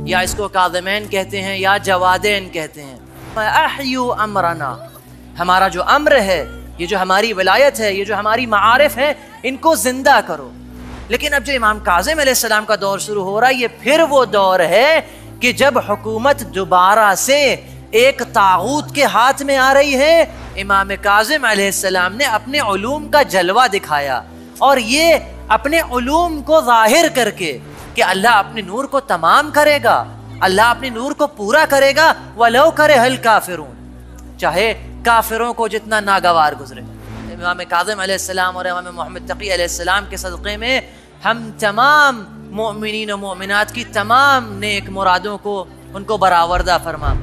یا اس کو کاظمین کہتے ہیں یا جوادین کہتے ہیں. احیو امرنا، ہمارا جو امر ہے، یہ جو ہماری ولایت ہے، یہ جو ہماری معارف ہیں، ان کو زندہ کرو. لیکن اب جو امام کاظم علیہ السلام کا دور شروع ہو رہا ہے، یہ پھر وہ دور ہے کہ جب حکومت دوبارہ سے ایک طاغوت کے ہاتھ میں آ رہی ہے. امام کاظم علیہ السلام نے اپنے علوم کا جلوہ دکھایا، اور یہ اپنے علوم کو ظاہر کر کے کہ اللہ اپنے نور کو تمام کرے گا، اللہ اپنے نور کو پورا کرے گا، وَلَوْ كَرِهَ الْكَافِرُونَ، چاہے کافروں کو جتنا ناگوار گزرے. امام کاظم علیہ السلام اور امام محمد تقی علیہ السلام کے صدقے میں ہم تمام مؤمنین و مؤمنات کی تمام نیک مرادوں کو ان کو برآوردہ فرما.